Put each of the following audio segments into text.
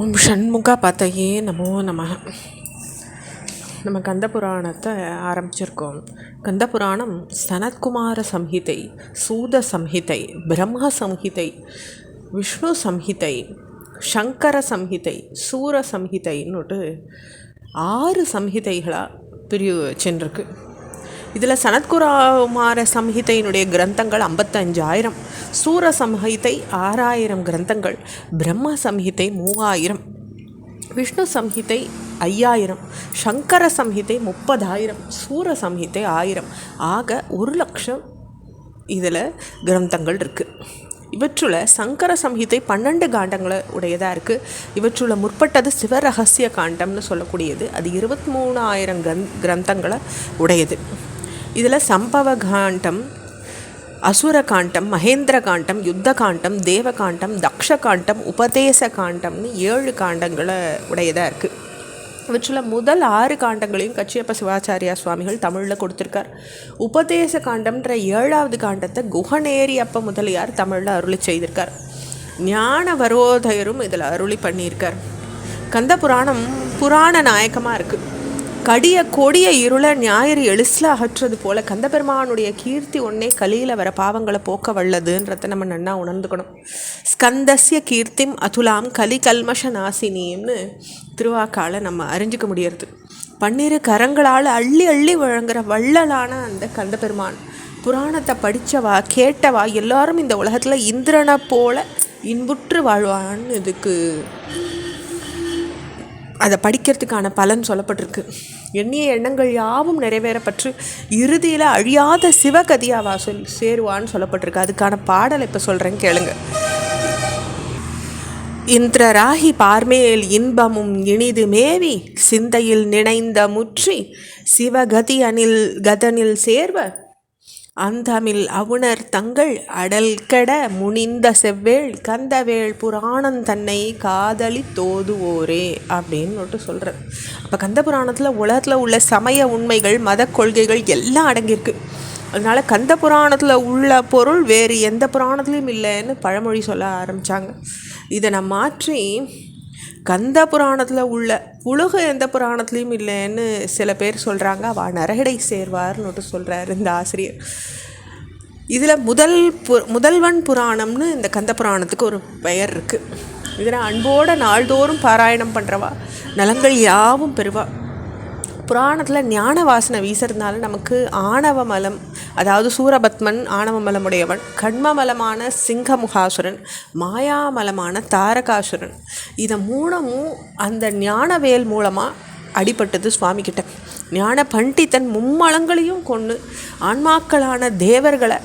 ஓம் ஷண்முக பதையே நமோ நமः. நம்ம கந்த புராணத்தை ஆரம்பிச்சிருக்கோம். கந்த புராணம் சனத்குமார சம்ஹிதை, சூத சம்ஹிதை, பிரம்ம சம்ஹிதை, விஷ்ணு சம்ஹிதை, சங்கர சம்ஹிதை, சூர சம்ஹிதைன்னுட்டு 6 சம்ஹிதைகளாக பிரிவு சென்றிருக்கு. இதில் சனத்குமார சம்ஹிதையினுடைய கிரந்தங்கள் 55,000, சூர சம்ஹிதை 6,000 கிரந்தங்கள், பிரம்ம சம்ஹிதை 3,000, விஷ்ணு சம்ஹிதை 5,000, சங்கர சம்ஹிதை 30,000, சூர சம்ஹிதை 1,000, ஆக 1,00,000 இதில் கிரந்தங்கள் இருக்குது. இவற்றுள்ள சங்கர சம்ஹிதை 12 காண்டங்களை உடையதாக இருக்குது. இவற்றுள்ள முற்பட்டது சிவரகசிய காண்டம்னு சொல்லக்கூடியது. அது 23,000 கிரந்தங்களை உடையது. இதில் சம்பவ காண்டம், அசுர காண்டம், மகேந்திர காண்டம், யுத்த காண்டம், தேவ காண்டம், தக்ஷ காண்டம், உபதேச காண்டம்னு 7 காண்டங்களை உடையதாக இருக்குது. இவற்றில் முதல் 6 காண்டங்களையும் கச்சியப்ப சிவாச்சாரியா சுவாமிகள் தமிழில் கொடுத்துருக்கார். உபதேச காண்டம்ன்ற 7வது காண்டத்தை குஹநேரியப்ப முதலியார் தமிழில் அருளி செய்திருக்கார். ஞான வரோதயரும் இதில் அருளி பண்ணியிருக்கார். கந்த புராணம் புராண நாயக்கமாக இருக்குது. கடிய கொடிய இருள ஞாயிறு எளிசில் அகற்றுறது போல் கந்தபெருமானுடைய கீர்த்தி ஒன்றே கலியில் வர பாவங்களை போக்க வல்லதுன்றதை நம்ம நன்னா உணர்ந்துக்கணும். ஸ்கந்தஸ்ய கீர்த்திம் அதுலாம் கலி கல்மஷ நாசினின்னு திருவாக்கால நம்ம அறிஞ்சிக்க முடியறது. 12 கரங்களால் அள்ளி அள்ளி வழங்குற வள்ளலான அந்த கந்தபெருமான் புராணத்தை படித்தவா கேட்டவா எல்லாரும் இந்த உலகத்தில் இந்திரனை போல இன்புற்று வாழ்வான்னு இதுக்கு அதை படிக்கிறதுக்கான பலன் சொல்லப்பட்டிருக்கு. எண்ணிய எண்ணங்கள் யாவும் நிறைவேறப்பட்டு இறுதியில் அழியாத சிவகதியாவா சேருவான்னு சொல்லப்பட்டிருக்கு. அதுக்கான பாடலை இப்போ சொல்கிறேன், கேளுங்க. இந்திரராகி பார்மேல் இன்பமும் இனிது மேவி சிந்தையில் நினைந்த முற்றி சிவகதி கதனில் சேர்வர் அந்தமில் அவுணர் தங்கள் அடல் கெட முனிந்த செவ்வேள் கந்தவேள் புராணம் தன்னை காதலி தோதுவோரே அப்படின்னு சொல்கிறார். அப்போ கந்த புராணத்தில் உலகத்தில் உள்ள சமய உண்மைகள், மத கொள்கைகள் எல்லாம் அடங்கியிருக்கு. அதனால் கந்த புராணத்தில் உள்ள பொருள் வேறு எந்த புராணத்துலேயும் இல்லைன்னு பழமொழி சொல்ல ஆரம்பித்தாங்க. இதை நான் மாற்றி கந்த புராணத்தில் உள்ள புழுகு எந்த புராணத்துலேயும் இல்லைன்னு சில பேர் சொல்கிறாங்க. அவள் நரகடை சேர்வார்னு சொல்கிறார் இந்த ஆசிரியர். இதில் முதல்வன் புராணம்னு இந்த கந்த புராணத்துக்கு ஒரு பெயர் இருக்குது. இதில் அன்போடு நாள்தோறும் பாராயணம் பண்ணுறவா நலங்கள் யாவும் பெறுவா. புராணத்தில் ஞான வாசனை வீசுறதுனால நமக்கு ஆணவ மலம், அதாவது சூரபத்மன் ஆணவமலமுடையவன், கண்மமலமான சிங்கமுகாசுரன், மாயாமலமான தாரகாசுரன், இதை மூலமும் அந்த ஞானவேல் மூலமாக அடிபட்டது சுவாமிகிட்ட. ஞான பண்டிதன் மும்மலங்களையும் கொண்டு ஆன்மாக்களான தேவர்களை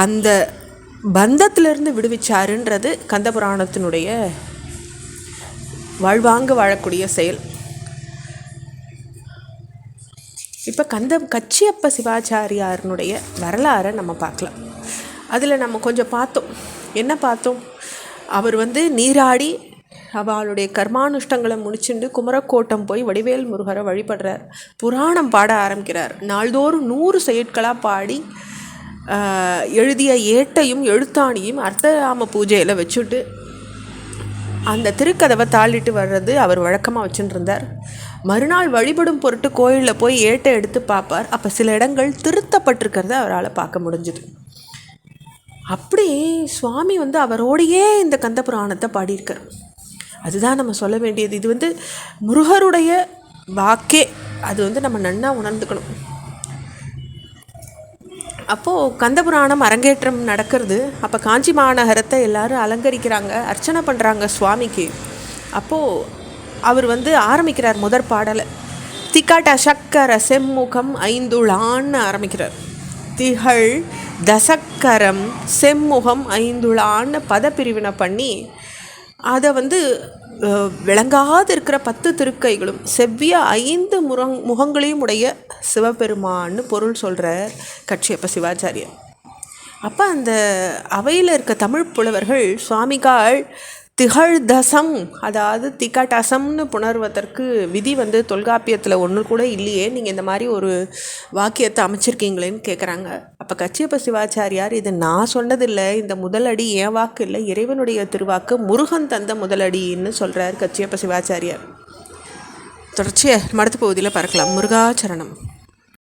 அந்த பந்தத்திலிருந்து விடுவிச்சாருன்றது கந்த புராணத்தினுடைய வாழ்வாங்கு வாழக்கூடிய செயல். இப்போ கச்சியப்ப சிவாச்சாரியாரனுடைய வரலாறை நம்ம பார்க்கலாம். அதில் நம்ம கொஞ்சம் பார்த்தோம். என்ன பார்த்தோம்? அவர் நீராடி அவளுடைய கர்மானுஷ்டங்களை முடிச்சுட்டு குமரக்கோட்டம் போய் வடிவேல் முருகரை வழிபடுறார். புராணம் பாட ஆரம்பிக்கிறார். நாள்தோறும் 100 செயற்களாக பாடி எழுதிய ஏட்டையும் எழுத்தாணியும் அர்த்தராம பூஜையில் வச்சுட்டு அந்த திருக்கதவை தாளிட்டு வர்றது அவர் வழக்கமாக வச்சுட்டு இருந்தார். மறுநாள் வழிபடும் பொருட்டு கோயிலில் போய் ஏட்டை எடுத்து பார்ப்பார். அப்போ சில இடங்கள் திருத்தப்பட்டிருக்கிறத அவரால் பார்க்க முடிஞ்சுது. அப்படி சுவாமி அவரோடையே இந்த கந்த புராணத்தை பாடியிருக்கார். அதுதான் நம்ம சொல்ல வேண்டியது. இது முருகருடைய வாக்கே. அது நம்ம நன்னா உணர்ந்துக்கணும். அப்போது கந்த புராணம் அரங்கேற்றம் நடக்கிறது. அப்போ காஞ்சி மாநகரத்தை எல்லோரும் அலங்கரிக்கிறாங்க, அர்ச்சனை பண்ணுறாங்க சுவாமிக்கு. அப்போது அவர் ஆரம்பிக்கிறார் முதற் பாடலை. திகட சக்கர செம்முகம் ஐந்துளான்னு ஆரம்பிக்கிறார். திகழ் தசக்கரம் செம்முகம் ஐந்துளான்னு பதப்பிரிவினை பண்ணி அதை விளங்காது இருக்கிற 10 திருக்கைகளும் செவ்விய 5 முகங்களையும் உடைய சிவபெருமான்னு பொருள் சொல்கிறார் கச்சியப்ப சிவாச்சாரியர். அப்போ அந்த அவையில் இருக்க தமிழ் புலவர்கள் சுவாமிகாள் திகழ்தசம், அதாவது திகடசம்னு புணர்வதற்கு விதி தொல்காப்பியத்தில் ஒன்று கூட இல்லையே, நீங்கள் இந்த மாதிரி ஒரு வாக்கியத்தை அமைச்சிருக்கீங்களேன்னு கேட்குறாங்க. அப்போ கச்சியப்ப சிவாச்சாரியார், இது நான் சொன்னதில்லை, இந்த முதலடி என் வாக்கு இல்லை, இறைவனுடைய திருவாக்கு, முருகன் தந்த முதலடின்னு சொல்கிறார் கச்சியப்ப சிவாச்சாரியார். தொடர்ச்சியை அடுத்த பகுதியில் பார்க்கலாம். முருகாச்சரணம்.